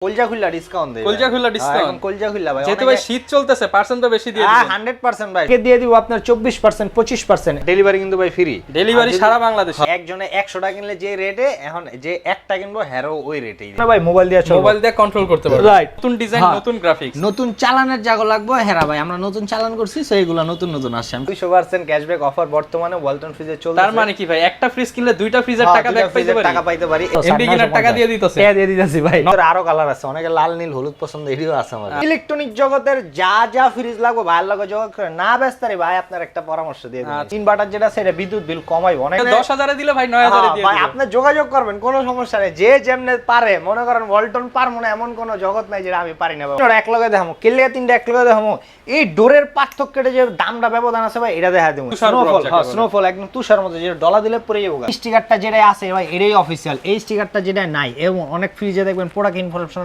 কলজা খুল্লা ডিসকাউন্ট দেই, কলজা খুল্লা ডিসকাউন্ট, এখন কলজা খুল্লা ভাই, যেহেতু ভাই শীত চলতেছে পার্সেন্ট তো বেশি দিয়ে দিবেন। 100% ভাই, কে দিয়ে দিব আপনার 24% 25%, ডেলিভারি কিন্তু ভাই ফ্রি, ডেলিভারি সারা বাংলাদেশে। একজনে 100 টাকা কিনলে যে রেটে, এখন যে একটা কিনবো হেরো ওই রেটেই না ভাই, মোবাইল দিয়ে কন্ট্রোল করতে পারবে, রাইট। নতুন ডিজাইন, নতুন গ্রাফিক্স, নতুন চালানের জায়গা লাগবে হেরা ভাই, আমরা নতুন চালান করছি, সো এগুলা নতুন নতুন আসছে। 200% ক্যাশব্যাক অফার বর্তমানে ওয়ালটন ফ্রিজে চলছে। তার মানে কি ভাই, একটা ফ্রিজ কিনলে দুইটা ফ্রিজের টাকা ব্যাক পাইতে পারি, এমবি কিনার টাকা দিয়ে দিতেছে, টাকা দিয়ে দিতেছি ভাই। আরো কালার আছে, অনেকে লাল নীল হলুদ পছন্দ, এটিও আছে আমাদের। ইলেকট্রনিক জগতের যা যা ফ্রিজ লাগবে ভাইয়ের লগে যোগাযোগ করে না বেস্তারি ভাই, আপনার একটা পরামর্শ দিয়ে দিই, ইনভার্টার যেটা সেটা বিদ্যুৎ বিল কমাইবো অনেক, 10,000 এ দিলে ভাই 9,000 এ দিয়ে ভাই, আপনি যোগাযোগ করবেন, কোনো সমস্যা নেই, যে যেমনে পারে। মনে করেন ওয়ালটন পারমু না এমন কোনো জগৎ নাই যেটা আমি পারি না ভাই। এক লগে দেখামু, কেলে তিনটা এক লগে দেখামু, এই ডোরের পার্থক্যটা যে দামটা ব্যবধান আছে ভাই, এটা দেখা দেবো। স্নোফল একদম তুষার মতো, যে ডলা দিলে পরে যাবো। স্টিকারটা যেটা আছে ভাই, এটাই অফিসিয়াল। এই স্টিকারটা যেটা নাই, এবং অনেক ফ্রিজে দেখবেন প্রোডাক্ট ইনফরমেশনতে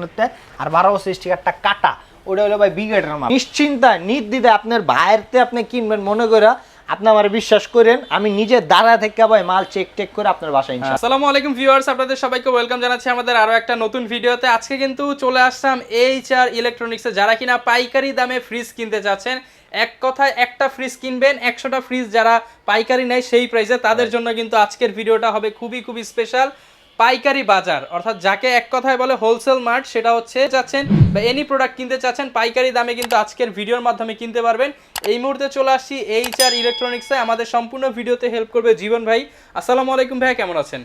আর 12 বছর স্টিকারটা কাটা, ওটা হলো ভাই বিগেটের মাল। নিশ্চিন্তা নির্দ্বিধা আপনার বাইরেতে আপনি কিনবেন মনে করে, আপনি আমার বিশ্বাস করেন, আমি নিজে দাঁড়া থেকে ভাই মাল চেক করে আপনার বাসায় ইনশাআল্লাহ। আসসালামু আলাইকুম ভিউয়ার্স, আপনাদের সবাইকে ওয়েলকাম জানাচ্ছি আমাদের আরো একটা নতুন ভিডিওতে। আজকে কিন্তু চলে আসলাম এইচআর ইলেকট্রনিক্সে। যারা কিনা পাইকারি দামে ফ্রিজ কিনতে চাচ্ছেন, এক কথায় একটা ফ্রিজ কিনবেন 100টা ফ্রিজ যারা পাইকারি নেয় সেই প্রাইসে, তাদের জন্য কিন্তু আজকের ভিডিওটা হবে খুবই স্পেশাল। পাইকারি বাজার, অর্থাৎ যাকে এক কথায় বলে হোলসেল মার্ট, সেটা হচ্ছে চাচ্ছেন বা এনি প্রোডাক্ট কিনতে চাচ্ছেন পাইকারি দামে কিন্তু আজকের ভিডিওর মাধ্যমে কিনতে পারবেন। এই মুহূর্তে চলে আসছি এইচআর ইলেকট্রনিক্সে, আমাদের সম্পূর্ণ ভিডিওতে হেল্প করবে জীবন ভাই। আসসালামু আলাইকুম ভাই, কেমন আছেন?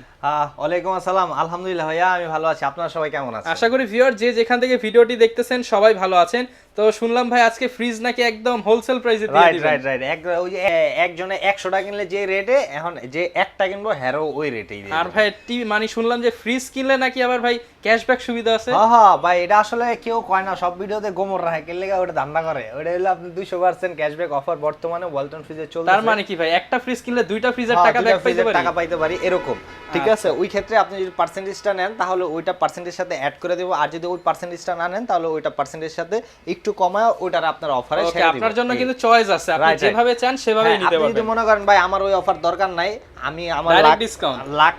ওয়ালাইকুম আসসালাম, আলহামদুলিল্লাহ ভাইয়া আমি ভালো আছি, আপনারা সবাই কেমন আছেন? আশা করি ভিউয়ার যে যেখান থেকে ভিডিওটি দেখতেছেন সবাই ভালো আছেন। তো শুনলাম ভাই আজকে ফ্রিজ নাকি একদম হোলসেল প্রাইসে দিয়ে দিবেন। রাইট, ওই যে একজনে 100 টাকা কিনলে যে রেটে, এখন যে একটা কিনবো হেরো ওই রেটেই। আর ভাই মানে শুনলাম যে ফ্রিজ কিনলে নাকি আবার ভাই ক্যাশব্যাক সুবিধা আছে। হ্যাঁ ভাই, এটা আসলে কেউ কয় না, সব ভিডিওতে গোমর রাখে, কেন লাগা ওটা ধান্দা করে। ওটা হলো আপনি 200% ক্যাশব্যাক অফার বর্তমানে ওয়ালটন ফ্রিজে চলছে। তার মানে কি ভাই, একটা ফ্রিজ কিনলে দুইটা ফ্রিজের টাকা ব্যাক পাইতে পারি এরকম, ঠিক আছে? ওই ক্ষেত্রে আপনি যদি পার্সেন্টেজটা নেন তাহলে ওইটা পার্সেন্টেজের সাথে অ্যাড করে দেব, আর যদি ওই পার্সেন্টেজটা না নেন তাহলে ওইটা পার্সেন্টেজের সাথে একটু কমায় ওইটার আপনার অফারে ছেড়ে দিব। আপনার জন্য কিন্তু চয়েস আছে, আপনি যেভাবে চান সেভাবেই নিতে পারবেন। আপনি যদি মনে করেন ভাই আমার ওই অফার দরকার নাই, আমি আমার লাখ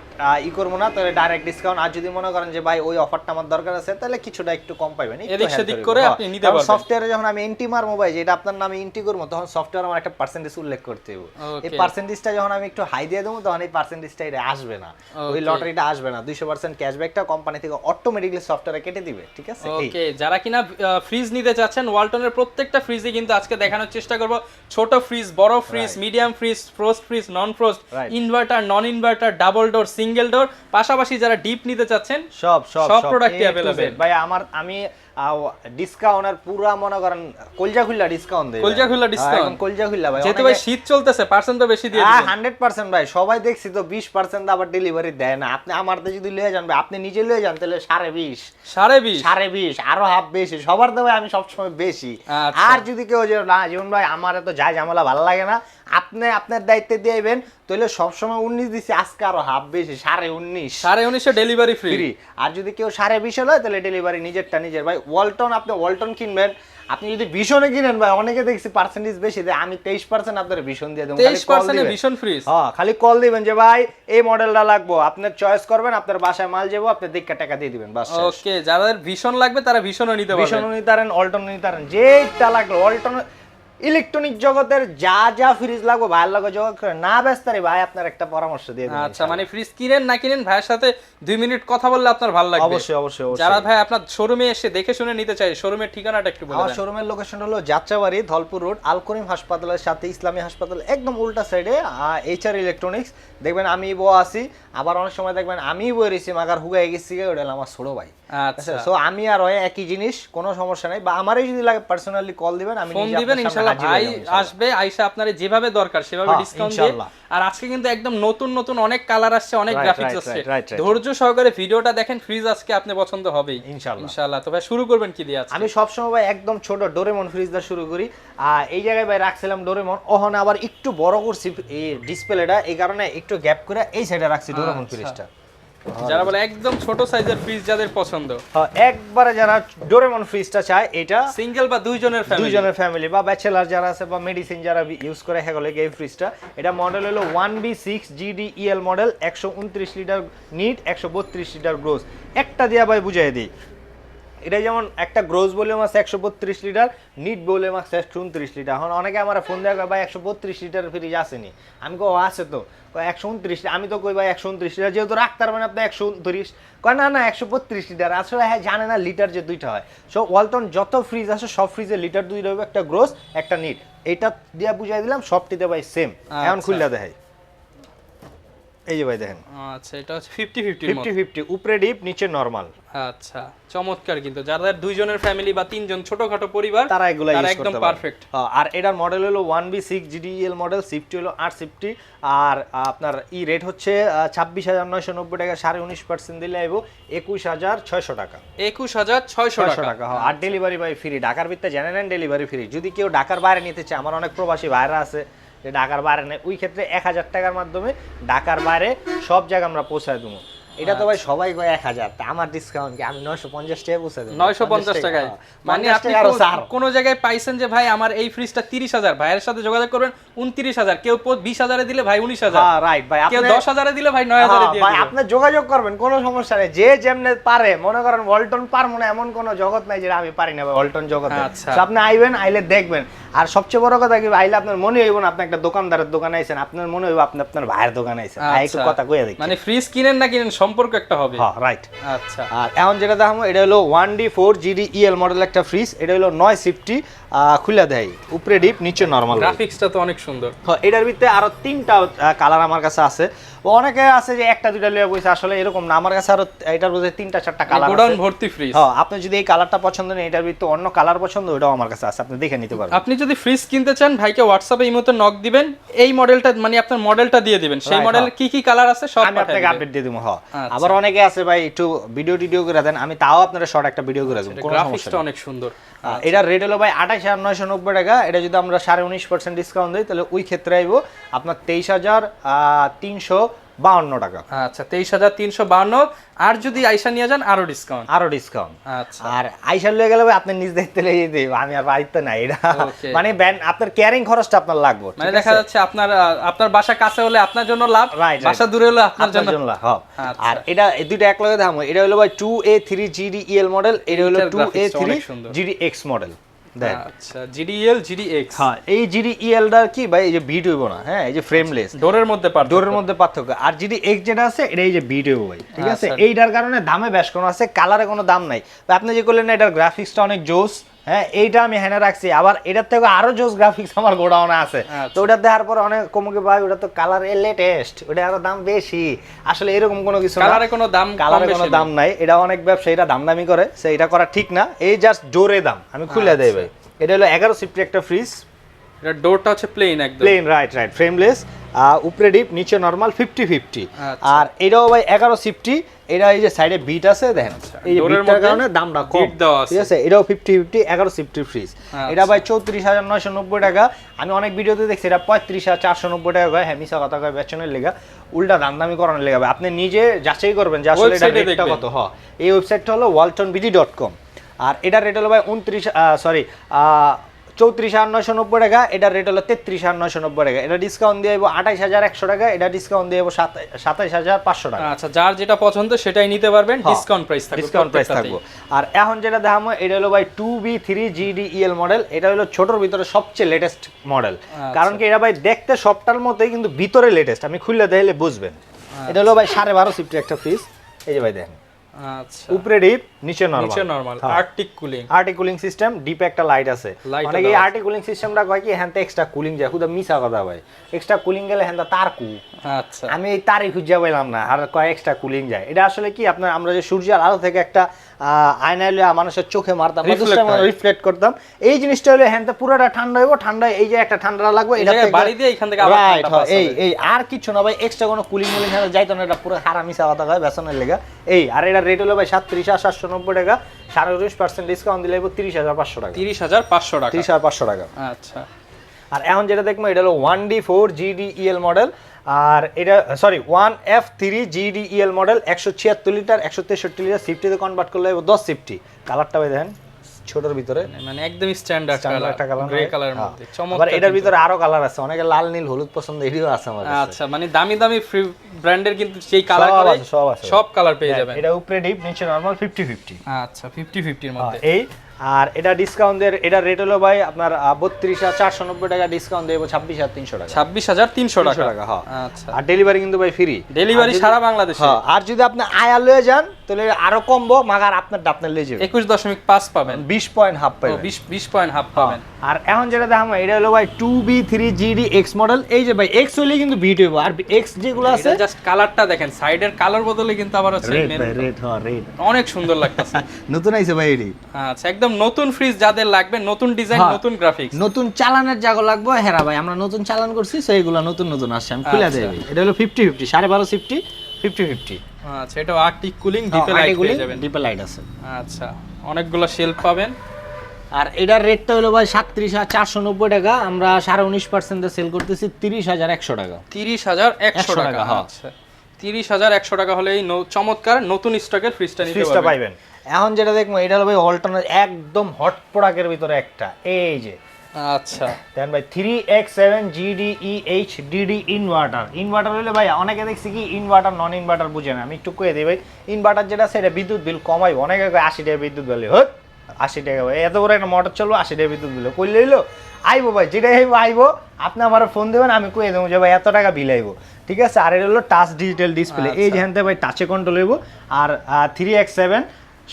ই করবো না, তাহলে ডাইরেক্ট ডিসকাউন্ট। আর যদি মনে করেন যে ভাই ওই অফারটা আমার দরকার আছে, তাহলে কিছুটা একটু কম পাবেন, এদিক সেদিক করে আপনি নিতে পারবেন। সফটওয়্যারে যখন আমি এন্ট্রি মারবো ভাই, যেটা আপনার নামে এন্ট্রি করবো, তখন সফটওয়্যার আমার একটা পার্সেন্টেজ উল্লেখ করতে হবে। এই পার্সেন্টেজটা যখন আমি একটু হাই দিয়ে দেবো, তখন এই পার্সেন্টেজটা এটা আসবে না, ওই লটারিটা আসবে না। 200% ক্যাশব্যাকটা কোম্পানি থেকে অটোমেটিক্যালি সফটওয়্যারে কেটে দিবে, ঠিক আছে? ওকে, যারা কিনা ফ্রিজ নিতে চাচ্ছেন, ওয়ালটনের প্রত্যেকটা ফ্রিজে কিন্তু আজকে দেখানোর চেষ্টা করব। ছোট ফ্রিজ, বড় fridge, medium fridge, frost fridge, নন ফ্রোস্ট, ইনভার্টার, নন inverter, double door, single door, পাশাপাশি যারা ডিপ নিতে চাচ্ছেন সব প্রোডাক্টই अवेलेबल। ভাই আমি ডিসকাউন্ট আর পুরা মনে করেন কলজা খুল্লা ডিসকাউন্ট দেই, কলজা খুল্লা ডিসকাউন্ট, কলজা খুল্লা ভাই, যেহেতু ভাই শীত চলতেছে পার্সেন্ট তো বেশি দিয়ে দিবেন। 100% ভাই, সবাই দেখছি তো 20% আবার ডেলিভারি দেয় না। আপনি আমারতে যদি লয়ে যান ভাই, আপনি নিজে লয়ে যান, তাহলে 20.5 আরো হাফ বেশি সবার দেবে, আমি সবসময় বেশি। আর যদি কেউ যে না জীবন ভাই আমার এত যায় ঝামেলা ভালো লাগে না, আপনি আপনার দায়িত্বে দিয়েবেন, তাহলে সবসময় 19 দিছি, আজকে আরো হাফ বেশি 19.5 ডেলিভারি ফ্রি। আর যদি কেউ 20.5 হয় তাহলে ডেলিভারি নিজেরটা নিজের। ভাই ওয়ালটন, আপনি ওয়ালটন কিনবেন, আপনি যদি ভীষণে কিনেন ভাই, অনেকে দেখছি পার্সেন্টেজ বেশি দেয়, আমি 23% আপনার ভীষণ দিয়ে দেব। 23% ভীষণ ফ্রিজ, খালি কল দিবেন যে ভাই এই মডেলটা লাগবে, আপনার চয়েস করবেন, আপনার বাসায় মাল যাবো, আপনি দেখে টাকা দিয়ে দিবেন, বাস। ওকে, যাদের ভীষণ লাগবে তারা ভীষণও নিতে পারবেন, ভীষণও নিতে পারেন, ওয়ালটন নিতে পারেন, যেটা লাগলো। ওয়ালটন ইলেকট্রনিক জগতের যা যা ফ্রিজ লাগবে ভাইয়ের লগে যোগাযোগ করে না বেস্তারি ভাই, আপনার একটা পরামর্শ দিয়ে দিই। আচ্ছা, মানে ফ্রিজ কিনেন না কিনেন, ভাইয়ের সাথে 2 মিনিট কথা বললে আপনার ভালো লাগবে। অবশ্যই। যারা ভাই আপনার শোরুমে এসে দেখে শুনে নিতে চাই, শোরুমের ঠিকানাটা একটু বলে দেন। আমার শোরুমের লোকেশন হলো যাত্রাবাড়ি, ধলপুর রোড, আল করিম হাসপাতালের সাথে ইসলামী হাসপাতাল একদম উল্টা সাইডে এইচআর ইলেকট্রনিক্স। দেখবেন আমি বউ আছি, আবার অনেক সময় দেখবেন আমি বই রয়েছি মাগার হুগাই গেছি, ওটা আমার ছোট ভাই। আচ্ছা, সো আমি আর ওই একই জিনিস, কোনো সমস্যা নাই। বা আমারই যদি লাগে পার্সোনালি কল দিবেন, আমি ফোন দিবেন, ইনশাআল্লাহ ভাই আসবে, আইসা আপনারে যেভাবে দরকার সেভাবে ডিসকাউন্ট দিয়ে। আর আজকে কিন্তু একদম নতুন অনেক কালার আসছে, অনেক গ্রাফিক্স আসছে। ধৈর্য সহকারে ভিডিওটা দেখেন, ফ্রিজ আজকে আপনি পছন্দ হবেই ইনশাআল্লাহ। তো ভাই শুরু করবেন কি দিয়ে? আছে আমি সবসময় ভাই একদম ছোট ডোরেমন ফ্রিজ দিয়ে শুরু করি। এই জায়গায় ভাই রাখছিলাম ডোরেমন, ওখানে আবার একটু বড় করছি এই ডিসপ্লেটা, এই কারণে একটু গ্যাপ করে এই সাইডে রাখছি ডোরেমন ফ্রিজটা। যারা বলে একদম ছোট সাইজের ফ্রিজ যাদের পছন্দ, একবারে যারা ডোরেমন ফ্রিজটা চায়, এটা সিঙ্গেল বা দুইজনের ফ্যামিলি বা ব্যাচেলার যারা আছে বা মেডিসিন যারা ইউজ করে, হ্যাঁ এই ফ্রিজটা। এটা মডেল হলো 1B6 GDEL model, 129 litre NEET, 132 litre gross. একটা দিয়া ভাই বুঝাই দিই, এটা যেমন একটা গ্রোস ভলিউম আছে 132 লিটার, নিট ভলিউম আছে 129 লিটার। এখন অনেকে আমার ফোন দেওয়া ভাই 132 লিটার ফ্রিজ আসেনি, আমি কো আছে তো 129, আমি তো কই ভাই 129 লিটার যেহেতু রাখতে পারবেন আপনি 129, কয় না না 132 লিটার। আসলে হ্যাঁ জানে না লিটার যে দুইটা হয়। সো ওয়ালটন যত ফ্রিজ আছে সব ফ্রিজে লিটার দুইটা হবে, একটা গ্রোস একটা নিট, এটা দিয়ে বুঝাই দিলাম। সবটিতে ভাই সেম। এখন খুললা দেখাই, এই যে ভাই দেখেন। আচ্ছা এটা হচ্ছে 50-50 উপরে ডিপ নিচে নরমাল। আচ্ছা চমৎকার, কিন্তু যাদের দুইজনের ফ্যামিলি বা তিনজন ছোটখাটো পরিবার তারা এগুলা ইউজ করতে একদম পারে পারফেক্ট। আর এটার মডেল হলো 1B6 GDEL মডেল, সিফটি হলো 850। আর আপনার রেট হচ্ছে 26,990 টাকা, 19.5% দিলে আইবো 21,600 টাকা। 21,600 টাকা। আর ডেলিভারি বাই ফ্রি, ঢাকার ভিতরে জানেন ডেলিভারি ফ্রি। যদি কেউ ঢাকার বাইরে নিতে চায়, আমার অনেক প্রবাসী ভাইরা আছে যে ঢাকার বাইরে নেই, ওই ক্ষেত্রে 1000 টাকার মাধ্যমে ঢাকার বাইরে সব জায়গায় আমরা পৌঁছায় দেবো। এটা তো ভাই সবাই কয় 1000, তা আমার ডিসকাউন্ট কি, আমি 950 টাকায় পৌঁছে দেব। 950 টাকায় মানে আপনি কোন জায়গায় পাইছেন যে ভাই আমার এই ফ্রিজটা 30,000, ভাইয়ের সাথে যোগাযোগ করবেন 29,000, কেউ 20,000 এ দিলে ভাই 19,000, হ্যাঁ রাইট ভাই, কেউ 10,000 এ দিলে ভাই 9,000 এ দিয়ে ভাই আপনি যোগাযোগ করবেন, কোনো সমস্যা নেই। যে যেমনে পারে, মনে করেন ওয়ালটন পারমু না এমন কোনো জগৎ নাই যেটা আমি পারি না ভাই ওয়ালটন জগতে। তো আপনি আইবেন, আইলে দেখবেন। আর সবচেয়ে বড় কথা কি, আইলে আপনার মনে হইব না আপনি একটা দোকানদারের দোকানে আইছেন, আপনার মনে হইব আপনি আপনার ভাইয়ের দোকানে আইছেন। একটু কথা কইয়া দেখি, মানে ফ্রিজ কিনেন না কিনেন সম্পর্ক একটা হবে। হ্যাঁ রাইট। আচ্ছা আর এখন যেটা দেখাবো এটা হলো 1D4 GDEL মডেল একটা ফ্রিজ। এটা হলো 950, খুলে দেয়, উপরে ডিপ নিচে নরমাল। গ্রাফিক্সটা তো অনেক সুন্দর। হ্যাঁ এটার ভিতরে আরো 3টা কালার আমার কাছে আছে। অনেকে আছে যে একটা দুইটা লইয়া বইছে, আসলে এরকম না, আমার কাছে আরো এটার মধ্যে 3-4টা কালার আছে, গোডাউন ভর্তি ফ্রিজ। হ্যাঁ আপনি যদি এই কালারটা পছন্দ নেই, এটার ভিতরে অন্য কালার পছন্দ, ওটাও আমার কাছে আছে, আপনি দেখে নিতে পারবেন। আপনি যদি ফ্রিজ কিনতে চান ভাইকে হোয়াটসঅ্যাপে ইমোতে নক দিবেন, এই মডেলটা মানে আপনার মডেলটা দিয়ে দিবেন, সেই মডেলের কি কি কালার আছে সব আমি আপনাকে আপডেট দিয়ে দেব। হ্যাঁ আবার অনেকে আছে ভাই একটু ভিডিও করে দেন, আমি তাও আপনারা শর্ট একটা ভিডিও করে দেব, কোনো সমস্যা নেই। অনেক সুন্দর। এটার রেট হলো ভাই 28,990 টাকা। এটা যদি আমরা 19.5% ডিসকাউন্ট দিই, তাহলে ওই ক্ষেত্রে আইবো আপনার 23,352 টাকা। আচ্ছা 23,352। আর যদি আইসা নিয়ে যান আরো ডিসকাউন্ট। আচ্ছা আর আইসা লয়ে গেলে ভাই আপনি নিজ দেখতে লইয়ে দেব, আমি আর বাড়িতে না। এটা মানে আপনার ক্যারিং খরচটা আপনার লাগবে, মানে দেখা যাচ্ছে আপনার বাসা কাছে হলে আপনার জন্য লাভ, বাসা দূরে হলে আপনার জন্য লাভ। আর এটা এই দুইটা এক লগে দাম, এটা হলো ভাই 2A3 GDEL মডেল, এটা হলো 2A3 GDX মডেল। আচ্ছা GDEL GDX। হ্যাঁ এই GDEL টার কি ভাই, এই যে বিট হইব না, হ্যাঁ এই যে ফ্রেমলেস, ডোরের মধ্যে পার্থক্য। আর GDX যেটা আছে এটা এই যে বিট হইব ভাই, ঠিক আছে। এইটার কারণে দামে বেশ কোনো আছে, কালারে কোনো দাম নাই। আপনি যে করলেন এটার গ্রাফিক্সটা অনেক জোস, হ্যাঁ এইটা আমি হ্যানে রাখছি। আবার এটার থেকে আরো জোস গ্রাফিক্স আমার গোডাউনে আছে, তো ওটা দেখার পর অনেক কমকে ভাই ওটা তো কালার লেটেস্ট, ওটা আরো দাম বেশি। আসলে এরকম কোনো কিছু না, কালারে কোনো দাম নাই। এটা অনেক ব্যবসায়ীরা দামদামি করে, সেটা করা ঠিক না। এই জাস্ট জোরে দাম, আমি খুলে দেই ভাই। এটা হলো 1150 একটা ফ্রিজ। এটা ডোরটা হচ্ছে প্লেন, একদম প্লেন, রাইট ফ্রেমলেস, উপরে ডিপ নিচে নরমাল 50-50। আর এটাও ভাই 1150। এটা এই যে সাইডে বিট আছে দেখেন, এই যে বিটটার কারণে দামটা কম, ঠিক আছে। এটাও 50-50 1150 ফ্রিজ। এটা ভাই 34,990 টাকা। আমি অনেক ভিডিওতে দেখছি এটা 35,490 টাকা হয়। হ্যাঁ মিছা কথা কয় বেচনের লেগা, উল্টা দামদামি করানোর লেগা। আপনি নিজে যাচাই করবেন যে আসলে এটা রেটটা কত। হ্যাঁ এই ওয়েবসাইটটা হলো waltonbd.com। আর এটার রেট হলো ভাই 34,990 টাকা। এটার রেট হলো 33,990 টাকা। এটা ডিসকাউন্ট দিয়ে 28,100 টাকা। এটা ডিসকাউন্ট দিয়ে 27,500 টাকা। আচ্ছা যার যেটা পছন্দ সেটাই নিতে পারবেন, ডিসকাউন্ট প্রাইস থাকবে। আর এখন যেটা দেখাবো এটা হলো ভাই 2B3 GDEL মডেল। এটা হলো ছোটর ভিতরে সবচেয়ে লেটেস্ট মডেল, কারণ কি এটা ভাই দেখতে সবটার মতোই কিন্তু ভিতরে লেটেস্ট। আমি খুলে দেখলে বুঝবেন। এটা হলো ভাই 12.5 সিফটি একটা ফ্রিজ। এই যে ভাই দেখেন, আচ্ছা উপরে ডিপ নিচে নরমাল, আর্টিক কুলিং সিস্টেম, ডিপে একটা লাইট আছে। অনেকে এই আর্টিক কুলিং সিস্টেমটা কয় কি হ্যাঁ এক্সট্রা কুলিং যায়, খুদা মিছা কথা ভাই। এক্সট্রা কুলিং গেলে হ্যাঁ তার কু, আচ্ছা আমি এই তারই খুঁজে পাইলাম না। আর কয় এক্সট্রা কুলিং যায়, এটা আসলে কি আপনার আমরা যে সূর্যের আলো থেকে একটা আয়নায় মানুষের চোখে মারতাম, রিফ্লেক্ট করতাম, এই জিনিসটা হলে হ্যাঁ পুরোটা ঠান্ডা হইব। ঠান্ডায় এই যে একটা ঠান্ডা লাগবে, এটা বাড়ি দিয়ে এখান থেকে আবার এই আর কিছু না ভাই, এক্সট্রা কোনো কুলিং মুলিং যাইতো না। এটা পুরো হারা মিছা কথা হয় বেসনের লেগা। এই আর এটা রেট হলো ভাই 37,790 টাকা। 19% ডিসকাউন্ট দিলে 30,500 টাকা। 30,500 টাকা। আচ্ছা আর এখন যেটা দেখবো এটা হলো 1D4 GDEL মডেল। আর এটা 1F3 GDEL model, 176 litre 163 litre. সিফটিতে কনভার্ট করলে 10 সিফটি। কালারটা ভাই দেখেন ছোটর ভিতরে, মানে একদম স্ট্যান্ডার্ড একটা কালার, গ্রে কালারের মধ্যে আবার চমৎকার। এটার ভিতরে আরো কালার আছে, অনেকে লাল নীল হলুদ পছন্দ, এটিও আছে আমার কাছে। আচ্ছা, মানে দামি দামি ফ্রি ব্র্যান্ডের কিন্তু সেই কালার করে সব কালার পেয়ে যাবেন। এটা উপরে ডিপ নিচে নরমাল 50-50। আচ্ছা 50-50 এর মধ্যে এই আর এটা ডিসকাউন্টের, এটা রেট হলো ভাই আপনার 32,490 টাকা, ডিসকাউন্ট দেব 26,300 টাকা। 26,300 টাকা। হ্যাঁ। আচ্ছা, আর ডেলিভারি কিন্তু ভাই ফ্রি, ডেলিভারি সারা বাংলাদেশে। আর যদি আপনি আয়া লয়ে যান তাহলে আরো কমবো, মাগার আপনার লয়ে যাবে 21.5 পাবেন, 20 পয়েন্ট হাফ পাবেন। 20 পয়েন্ট হাফ পাবেন। আর এখন যেটা দেখাবো এটা হলো ভাই 2B3GD X মডেল। এই যে ভাই X হইলে কিন্তু বিট হইব, আর X যেগুলো আছে এটা জাস্ট কালারটা দেখেন, সাইডের কালার বদলে কিন্তু আবার হচ্ছে রেড, রেড অনেক সুন্দর লাগতেছে। নতুন আইছে ভাই এটি। আচ্ছা, একদম নতুন ফ্রিজ যাদের লাগবে, নতুন ডিজাইন, নতুন গ্রাফিক্স, নতুন চালানের জায়গা লাগবে। হ্যাঁ ভাই, আমরা নতুন চালান করছি, সো এগুলো নতুন নতুন আসছে, আমি খুলে দেই ভাই। এটা হলো 50-50, 12.5 সিফটি 50-50। আচ্ছা, এটা আর্টিক কুলিং, ডিপে লাইট পেয়ে যাবেন, ডিপে লাইট আছে। আচ্ছা, অনেকগুলো শেলফ পাবেন। আর এটার রেটটা হলো ভাই 37,490 টাকা, আমরা 19.5% সেল করতেছি 30,100 টাকা। 30,100 টাকা। আচ্ছা, 30,100 টাকা হলে এই চমৎকার নতুন স্টকের ফ্রিজটা নিতে পারবেন। এখন যেটা দেখবো এটা হলো ভাই ওলটনের একদম হট প্রোডাক্টের ভিতরে একটা, এই যে। আচ্ছা, দেন ভাই 3X7GDEHDD ইনভার্টার হলে ভাই অনেকে দেখছি কি ইনভার্টার নন ইনভার্টার বুঝে না, আমি একটু কয়ে দিই ভাই। ইনভার্টার যেটা আছে এটা বিদ্যুৎ বিল কমাইবো, অনেকে 80 টাকা বিদ্যুৎ বিল, 80 টাকা ভাই এত বড় একটা মোটর চলবো, 80 টাকা বিদ্যুৎ বিল কইলে হইলো। আইবো ভাই, যেটাই আইবো আপনি আমার ফোন দেবেন, আমি কয়ে দেবো যে ভাই এত টাকা বিল আইবো, ঠিক আছে। আর এটা হলো টাচ ডিজিটাল ডিসপ্লে, এই যে হ্যান্ডে ভাই টাচে কন্ট্রোল হইব। আর 3X7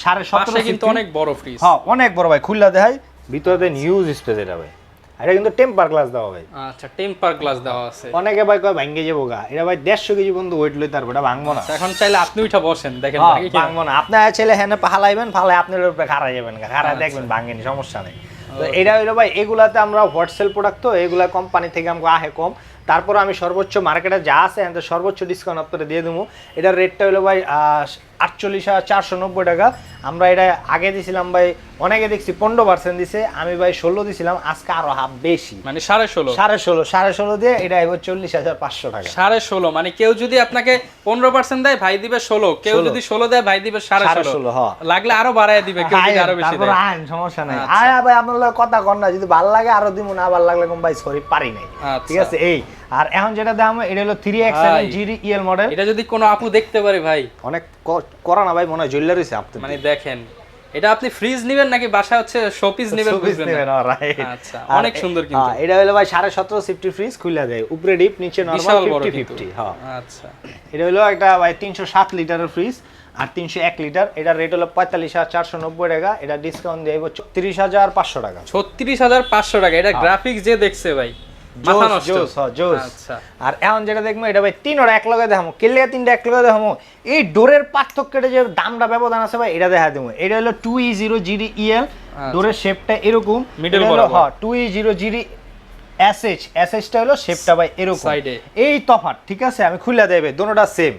17.5 কিন্তু অনেক বড় ফ্রিজ, হ্যাঁ অনেক বড় ভাই, খুললা দেখাই ভিতরে দেন হিউজ স্পেস এটা ভাই। এটা কিন্তু টেম্পার গ্লাস দেওয়া ভাই। আচ্ছা, টেম্পার গ্লাস দেওয়া আছে। অনেকে ভাই কয় ভাঙ্গে যাবো গা, এটা ভাই 150 কেজি বন্ধু ওয়েট লই, তারপর এটা ভাঙবো না। এখন চাইলে আপনি উঠা বসেন, দেখেন ভাঙবো না, আপনার ছেলে হ্যাঁ ফালাইবেন, ফালাই আপনার উপরে খাড়া যাবেন, খাড়া দেখবেন ভাঙেনি, সমস্যা নেই। তো এটা হইলো ভাই, এগুলাতে আমরা হোয়াটসেল প্রোডাক্ট, তো এগুলা কোম্পানি থেকে আমাকে আহে কম, তারপর আমি সর্বোচ্চ মার্কেটে যা আছে সর্বোচ্চ ডিসকাউন্ট আপনারা দিয়ে দেবো। এটার রেটটা হলো ভাই 48,490 টাকা। আমরা এটা আগে দিছিলাম ভাই, অনেকে দেখছি 15% দিছে, আমি ভাই 16 দিছিলাম, আজকে আরো হাফ বেশি, মানে 16.5 দিয়ে এটা আইব 40,500 টাকা। 16.5 মানে কেউ যদি আপনাকে 15% দেয় ভাই দিবে 16, কেউ যদি 16 দেয় ভাই দিবে 16.5, লাগলে আরো বাড়ায় দিবে, কেউ যদি আরো বেশি দেয় আইন সমস্যা নাই। আয় ভাই আপনার কথা কর না, যদি ভালো লাগে আরো দিমু, না ভালো লাগলে কম ভাই সরি পারি নাই, ঠিক আছে। এই আর এখন যেটা দাম এটা হলো 3X7GDEL মডেল। এটা যদি কোনো আপু দেখতে পারে ভাই, অনেক করা না ভাই, মনে হয় জ্বললে রইছে আপনি, মানে দেখেন এটা আপনি ফ্রিজ নেবেন নাকি বাসায় হচ্ছে শোপিস নেবেন, আচ্ছা অনেক সুন্দর। কিন্তু এটা হলো ভাই 17.5 সিফটি ফ্রিজ, খুলে দেয় উপরে ডিপ নিচে নরমাল 50-50। হ্যাঁ আচ্ছা, এটা হলো একটা ভাই 307 লিটারের ফ্রিজ আর 301 লিটার। এটার রেট হলো 45,490 টাকা, এটা ডিসকাউন্ট দিয়ে 36,500 টাকা। 36,500 টাকা। এটা গ্রাফিক্স যে দেখছে ভাই মাথা নষ্ট। আচ্ছা, আর এখন যেটা দেখবো এটা ভাই তিনটা এক লগে দেখামো, কেলে তিনটা এক লগে দেখামো, এই ডোরের পার্থক্যটা যে দামটা ব্যবধান আছে ভাই এটা দেখা দেবো। এটা হলো 2E0GDEL, ডোরের শেপটা এরকম, মিডল বরাবর। হ্যাঁ 2E0GDSH টা হলো শেপটা ভাই এরকম, সাইডে এই তফাৎ, ঠিক আছে। আমি খুলে দেবে দোনোটা সেম।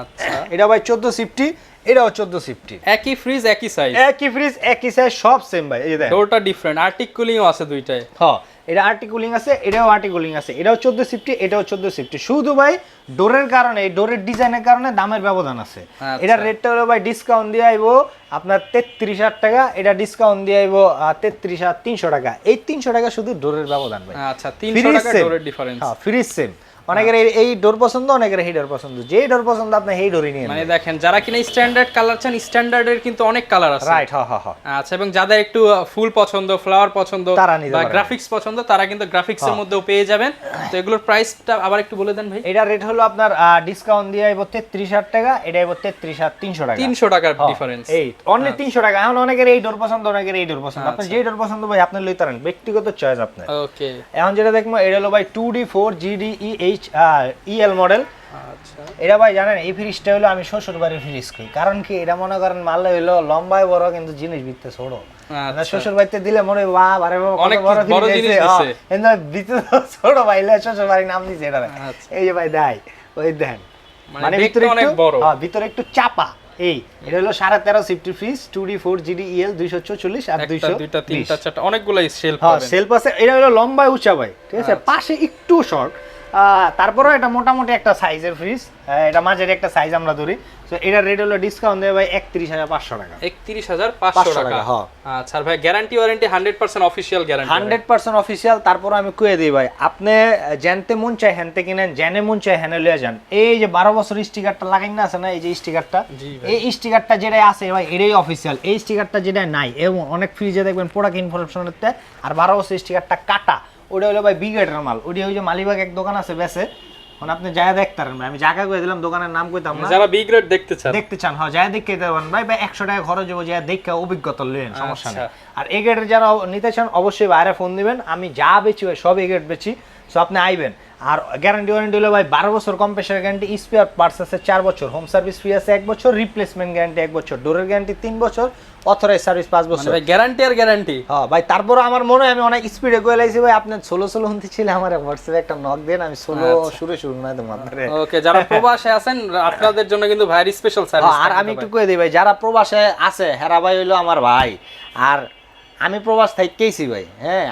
আচ্ছা, এটা ভাই 14 সিফটি, এটাও 14 সিফটি, একই ফ্রিজ একই সাইজ, একই ফ্রিজ একই সাইজ, সব সেম ভাই। এই দেখেন ডোরটা ডিফারেন্ট, আর্টিকুলিংও আছে দুইটায়। হ্যাঁ এটা আর্টিকুলিং আছে, এটাও আর্টিকুলিং আছে, এটাও 14 সিফটি, এটাও 14 সিফটি। শুধু ভাই ডোরের কারণে, ডোরের ডিজাইনের কারণে দামের ব্যবধান আছে। এটার রেটটা হলো ভাই ডিসকাউন্ট দিয়ে আইবো আপনার 33,000 টাকা, এটা ডিসকাউন্ট দিয়ে আইবো 33,300 টাকা। এই 300 টাকা শুধু ডোরের ব্যবধান ভাই। আচ্ছা, 300 টাকা ডোরের ডিফারেন্স। হ্যাঁ ফ্রিজ সেম, অনেকের এই ডোর পছন্দ, অনেকের এই ডোর পছন্দ, যে ডোর পছন্দ আপনি এই ডোরই নিয়ে মানে দেখেন যারা কিনা স্ট্যান্ডার্ড কালার চান, স্ট্যান্ডার্ডের কিন্তু অনেক কালার আছে, রাইট। হ্যাঁ হ্যাঁ হ্যাঁ। আচ্ছা, এবং যাদের একটু ফুল পছন্দ, ফ্লাওয়ার পছন্দ বা গ্রাফিক্স পছন্দ, তারা কিন্তু গ্রাফিক্স এর মধ্যেও পেয়ে যাবেন। তো এগুলোর প্রাইসটা আবার একটু বলে দেন ভাই। এটা রেট হলো আপনার ডিসকাউন্ট দিয়ে আইবো 33,000 টাকা, এটা আইবো 33,300 টাকা। 300 টাকার ডিফারেন্স, এই অনলি 300 টাকা। এখন অনেকের এই ডোর পছন্দ, অনেকের এই ডোর পছন্দ, আপনি যে ডোর পছন্দ ভাই আপনি লইতে পারেন, ব্যক্তিগত চয়েস আপনার। ওকে, এখন যেটা দেখবো এটা হলো ভাই 2D4GDEL মডেল। আচ্ছা, এটা ভাই জানেন এই ফ্রিজটা হলো আমি শ্বশুর বাড়ির ফ্রিজ কই, কারণ কি এটা মনে করেন মারলে হইলো লম্বায় বড় কিন্তু জিনিস ভিতরে ছোট। শ্বশুর বাড়িতে দিলে মনে হয় বাহ আরে অনেক বড় জিনিস দিছে, কিন্তু ভিতরে ছোট ভাইলে শ্বশুর বাড়ির নাম দিছে এটা। এই যে ভাই দেয় ওই দেন, মানে ভিতরে অনেক বড়, হ্যাঁ ভিতরে একটু চাপা। এই এটা হলো 13.5 সিফটি ফ্রিজ, 2D4GDEL 244 আর 200, দুইটা তিনটা চারটা অনেকগুলো শেলফ পাবেন। হ্যাঁ শেলফ আছে। এটা হলো লম্বায় উঁচা ভাই, ঠিক আছে, পাশে একটু শর্ট, তারপরেও এটা মোটামুটি একটা সাইজের ফ্রিজ। এটা মাঝের একটা সাইজ আমরা ধরি, সো এটা রেট হলো ডিসকাউন্ট দেবে ভাই 31500 টাকা। 31500 টাকা। হ্যাঁ আচ্ছা আর ভাই guarantee warranty 100% official guarantee? 100% official. তারপর আমি কয়ে দিই ভাই, আপনি জানতে মন চাই হ্যানতে কিনেন, জেনে মন চাই হ্যানে লয়ে যান। এই যে 12 বছর স্টিকারটা লাগাই না আছে না, এই যে স্টিকারটা, এই স্টিকারটা যেটা আছে ভাই এটাই অফিশিয়াল। এই স্টিকারটা যেটা নাই, এবং অনেক ফ্রিজে দেখবেন প্রোডাক্ট ইনফরমেশনতে আর 12 বছর স্টিকারটা কাটা, ওটা হলো ভাই বিগেটের মাল। ওটা ওই যে মালিবাগ এক দোকান আছে বেসে, মানে আপনি যায় দেখতে পারেন। আমি জায়গা কয়ে দিলাম, দোকানের নাম কইতাম না। যারা বি গ্রেড দেখতে চান হ্যাঁ যায় দেখতে পারেন ভাই। 100 টাকা খরচ হবে, যায় দেখে অভিজ্ঞতা লইেন, সমস্যা নেই। আর এই গ্রেডের যারা নিতে চান অবশ্যই বাইরে ফোন দিবেন, আমি যা বেচি ভাই সব এই গ্রেড বেচি। সো আপনি আইবেন। আর গ্যারান্টি ওয়ারেন্টি হলো ভাই 12 বছর, কম্প্রেসার গ্যারান্টি, স্পেয়ার পার্টস আছে 4 বছর, হোম সার্ভিস ফ্রি আছে 1 বছর, রিপ্লেসমেন্ট গ্যারান্টি 1 বছর, ডোরের গ্যারান্টি 3 বছর, অথরাইজ সার্ভিস 5 বছর। ভাই গ্যারান্টি আর গ্যারান্টি। হ্যাঁ ভাই, তারপর আমার মনে হয় আমি অনেক স্পিডে কয়ে লাইছি ভাই। আপনি ষোলো হুনতে ছিল আমার হোয়াটসঅ্যাপে একটা নক দেন, আমি শুরু না তোমার। ওকে, যারা প্রবাসে আছেন আপনাদের জন্য কিন্তু ভাই স্পেশাল সার্ভিস। আর আমি একটু কয়ে দিই ভাই, যারা প্রবাসে আছে হেরা ভাই হইলো আমার ভাই। আর আমি প্রবাস থাইকেইছি ভাই। হ্যাঁ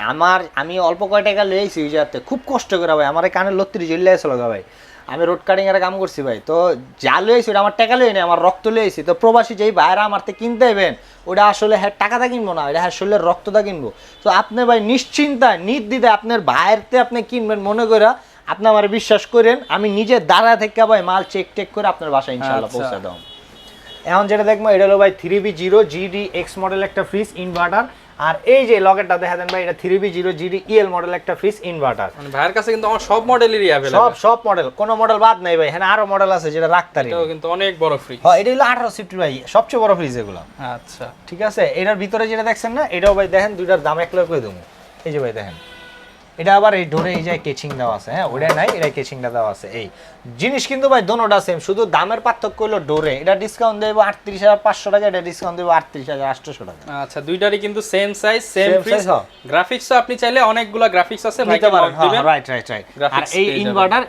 আমি অল্প কয় টাকা লইছি ওই যাতে, খুব কষ্ট করে ভাই। আমার কানের লত্রি জ্বলে আসছিল ভাই। আমি রোড কাটিং এর কাম করছি ভাই। তো যা লইছি ওটা আমার টাকা লই না, আমার রক্ত লইছি। তো প্রবাসী যেই ভাইরা আমার থেকে কিনতে হইবেন, ওটা আসলে হ্যাঁ টাকাটা কিনবো না, এটা হ্যাঁ শরীরের রক্তটা কিনবো। তো আপনি ভাই নিশ্চিন্তায় নির্দ্বিধায় আপনার ভাইয়েরতে আপনি কিনবেন মনে করে, আপনি আমার বিশ্বাস করেন। আমি নিজে দাঁড়া থেকে ভাই মাল চেক করে আপনার বাসায় ইনশাআল্লাহ পৌঁছে দাও। এখন যেটা দেখবো এটা হলো ভাই 3B0 GDX মডেল একটা ফ্রিজ ইনভার্টার। আর এই যে লগেটটা দেখা দেন ভাই, এটা 3B0 GDEL মডেল একটা ফ্রিজ ইনভার্টার। মানে ভাইয়ের কাছে কিন্তু আমার সব মডেলেরই अवेलेबल, সব মডেল, কোন মডেল বাদ নাই ভাই। হ্যাঁ আরো মডেল আছে যেটা রাখতারি। এটাও কিন্তু অনেক বড় ফ্রিজ। হ্যাঁ এটা হলো 18 সিফট ভাই, সবচেয়ে বড় ফ্রিজ এগুলো। আচ্ছা ঠিক আছে। এটার ভিতরে যেটা দেখছেন না, এটাও ভাই দেখেন দুইটার দাম এক লক্ষ করে দেবো। এই যে ভাই দেখেন, এটা আবার এই ডোরে এই যে কেচিং দেওয়া আছে। হ্যাঁ ওটা নাই, এটা কেচিংটা দেওয়া আছে। এই জিনিস কিন্তু ভাই দোনোটা সেম, শুধু দামের পার্থক্য হলো ডোরে। এটা ডিসকাউন্ট দেব 38500 টাকা, এটা ডিসকাউন্ট দেব 38800 টাকা। আচ্ছা দুইটারই কিন্তু সেম সাইজ সেম ফ্রিজ। গ্রাফিক্সও আপনি চাইলে অনেকগুলা গ্রাফিক্স আছে ভাই, রাইট। আর এই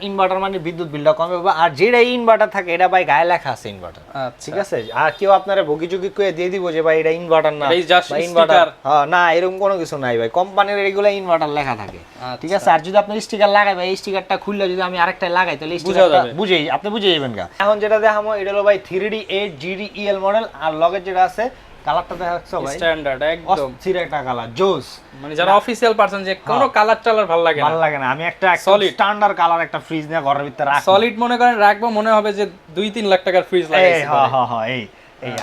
ইনভার্টার মানে বিদ্যুৎ বিলটা কমে হবে। আর যেটা ইনভার্টার থাকে এটা ভাই গায়ে লেখা আছে ইনভার্টার। ঠিক আছে। আর কেউ আপনারা ভোগিযোগী করে দিয়ে দিব যে ভাই এটা ইনভার্টার না, ইনভার্টার হ্যাঁ না, এরকম কোনো কিছু নাই ভাই। কোম্পানির এগুলো ইনভার্টার লেখা থাকে। ঠিক আছে। আর যদি আপনি স্টিকার লাগাই ভাই, এই স্টিকারটা খুললে যদি আমি আরেকটা লাগাই তাহলে স্টিকারটা আপনি বুঝে যাবেন গা। এখন যেটা দেখাবো এটা হলো ভাই 3D8 GDEL মডেল। আর লগের যেটা আছে কালারটা দেখাচ্ছো ভাই স্ট্যান্ডার্ড একদম অস্থির একটা কালার, জোস। মানে যারা অফিশিয়াল পারসন যে কোনো কালার টালার ভালো লাগে না, আমি একটা সলিড স্ট্যান্ডার্ড কালার একটা ফ্রিজ নিয়ে ঘরের ভিতরে রাখবো। সলিড মনে করেন রাখবো, মনে হবে যে 2-3 লাখ টাকার ফ্রিজ লাগাইছি। হ্যাঁ এই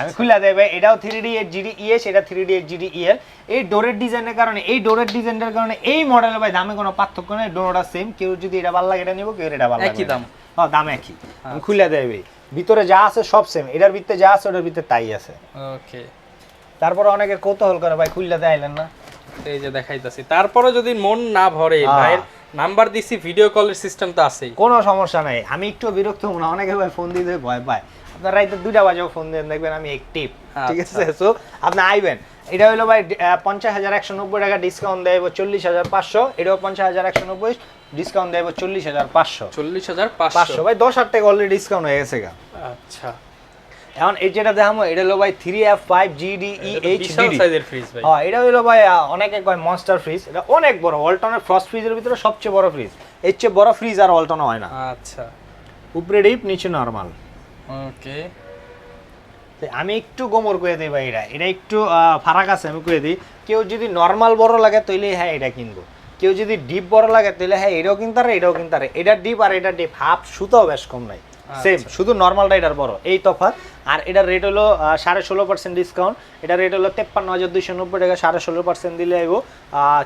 আমি খুলে দেবে। এটাও 3D8 GDES, এটা 3D8 GDEL। এই ডোরের ডিজাইনের কারণে এই মডেলের ভাই দামে কোনো পার্থক্য নেই, ডোরটা সেম। কেউ যদি এটা ভালো লাগে এটা নিব, কেউ এটা ভালো লাগে একই দাম। হ্যাঁ দাম একই। আমি খুলে দেবে, ভিতরে যা আছে সব সেম। এটার ভিতরে যা আছে ওটার ভিতরে তাই আছে। ওকে। তারপরে অনেকের কৌতূহল করে ভাই খুলে দেখাইলেন না, এই যে দেখাইতাছি। তারপরে যদি মন না ভরে ভাইয়ের নাম্বার দিছি, ভিডিও কলের সিস্টেম তো আছেই, কোনো সমস্যা নাই। আমি একটু বিরক্ত হব না, অনেকে ভাই ফোন দিতে ভয় পায়। আপনার রাইতে 2টা বাজেও ফোন দেন, দেখবেন আমি অ্যাক্টিভ। ঠিক আছে। সো আপনি আইবেন। এটা হলো ভাই 50190 টাকা, ডিসকাউন্ট দেব 40500। এটাও 50190, ডিসকাউন্ট দেব 40500। 40500 ভাই 10,000 টাকা অলরেডি ডিসকাউন্ট হয়ে গেছে গা। আচ্ছা এখন এই যেটা দেখামো এটা হলো ভাই 3F5 GDEH বিশাল সাইজের ফ্রিজ ভাই। হ্যাঁ এটা হলো ভাই অনেকে কয় মনস্টার ফ্রিজ। এটা অনেক বড়, ওয়ালটনের ফ্রস্ট ফ্রিজের ভিতরে সবচেয়ে বড় ফ্রিজ। এর চেয়ে বড় ফ্রিজ আর ওয়ালটনে হয় না। আচ্ছা উপরে ডিপ নিচে নরমাল। ওকে। আমি একটু গোমর করে দিই ভাই, এটা একটু ফারাক আছে, আমি করে দিই। কেউ যদি নরমাল বড় লাগে তাহলে হ্যাঁ এটা কিনবো, কেউ যদি ডিপ বড় লাগে তাহলে হ্যাঁ এটাও কিনতারে এটাও কিনতারে। এটা ডিপ আর এটা ডিপ হাফ, সুতাও বেশ কম নাই, সেম, শুধু নরমালটা এটার বড়, এই তফাৎ। আর এটার রেট হলো 16.5% ডিসকাউন্ট। এটা রেট হলো 53,290 টাকা, 16% দিলে আইবো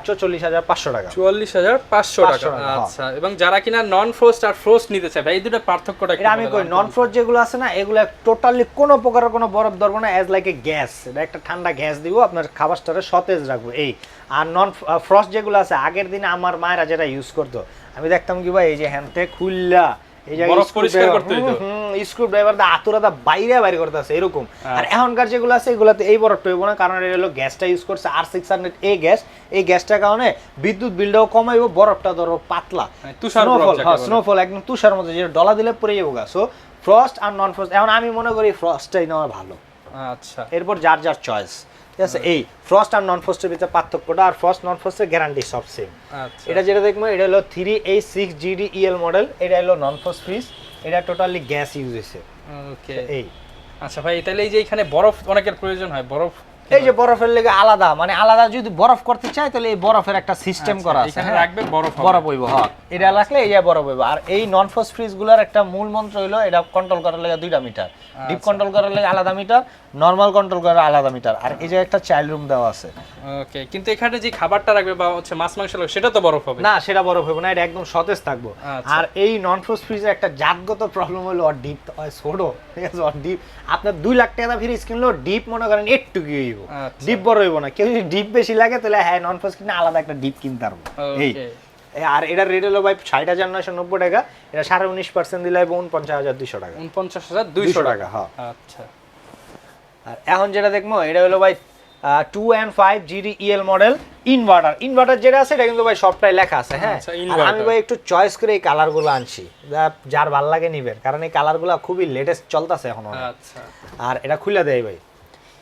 44,500 টাকা। 44,500 টাকা। আচ্ছা। এবং যারা কিনা নন ফ্রোস্ট আর ফ্রোস্ট নিতে চায় ভাই, এই দুটো পার্থক্যটা কি? আমি কই নন ফ্রোস্ট যেগুলো আছে না, এগুলো টোটালি কোনো প্রকারের কোনো বরফ ধরবো না, অ্যাজ লাইক এ গ্যাস। এটা একটা ঠান্ডা গ্যাস দিব, আপনার খাবারটারে সতেজ রাখবো এই। আর নন ফ্রস্ট যেগুলো আছে, আগের দিনে আমার মায়েরা যেটা ইউজ করতো, আমি দেখতাম কি ভাই এই যে হ্যান্ডে খুললা এই জায়গায় পরিষ্কার করতে হইতো, স্ক্রু ড্রাইভার দা আতুরাদা বাইরে করতেছে এরকম। আর এখনকার যেগুলো আছে এগুলাতে এই বরফটা হইব না, কারণ এটা হলো গ্যাসটা ইউজ করছে R600 এই গ্যাস। এই গ্যাসটার কারণে বিদ্যুৎ বিলটাও কমাইব, বরফটা ধরো পাতলা, স্নোফল একদম তুষার মতো, যেটা ডলা দিলে পড়ে যাবো গা। সো ফ্রস্ট আর নন ফ্রস্ট, এখন আমি মনে করি ফ্রস্টটাই নেওয়া ভালো। আচ্ছা। এরপর যার চয়েস। ঠিক আছে। এই ফ্রস্ট আর নন ফ্রস্টের ভিতরে পার্থক্যটা, আর ফ্রস্ট নন ফ্রস্টের গ্যারান্টি সব সেম। এটা যেটা দেখবো এটা হলো 3A6 GDEL মডেল। এটা হলো নন ফ্রস্ট ফ্রিজ, এটা টোটালি গ্যাস ইউজ হয়েছে। ওকে। এই আচ্ছা ভাই, তাহলে এই যে এখানে বরফ অনেকের প্রয়োজন হয়, বরফ এই যে বরফের লেগে আলাদা, মানে আলাদা যদি বরফ করতে চাই তাহলে এই বরফের একটা সিস্টেম করা আছে, এখানে রাখবে বরফ হইব। হ্যাঁ, এটা রাখলে এই যে বরফ হইব। আর এই নন ফ্রোজ ফ্রিজ গুলার একটা মূল মন্ত্র হলো এটা কন্ট্রোল করার লাগে 2টা মিটার, ডিপ কন্ট্রোল করার লাগে আলাদা মিটার, নরমাল কন্ট্রোল করার আলাদা মিটার। আর এই যে একটা চাইল্ড রুম দেওয়া আছে। ওকে, কিন্তু এখানে যে খাবারটা রাখবে বা হচ্ছে মাছ মাংস রাখবে সেটা তো বরফ হবে না, সেটা বরফ হবে না, এটা একদম সতেজ থাকবো। আর এই নন ফ্রোজ ফ্রিজের একটা জাতগত প্রবলেম হলো ওর ডিপ ছোট, ঠিক আছে? ওর ডিপ আপনার 2 লাখ টাকা ফ্রিজ কিনলেও ডিপ মনে করেন একটু কি হইব, ডিপ বড় হইব না। কেউ যদি ডিপ বেশি লাগে তাহলে হ্যাঁ নন ফ্রোজ কিনে আলাদা একটা ডিপ কিনতে পারবো। এই আর এটার রেট হলো ভাই 60,990 টাকা, এটা 19.5% দিলে 49,200 টাকা। 49,200 টাকা। হ্যাঁ, আচ্ছা। আর এখন যেটা দেখবো এটা হলো ভাই 2 and 5 GDEL মডেল ইনভার্টার যেটা আছে এটা কিন্তু ভাই সবটাই লেখা আছে। হ্যাঁ, আমি ভাই একটু চয়েস করে এই কালারগুলো আনছি, যার ভালো লাগে নিবেন, কারণ এই কালারগুলো খুবই লেটেস্ট চলতেছে এখন। আচ্ছা। আর এটা খুলে দেয় ভাই,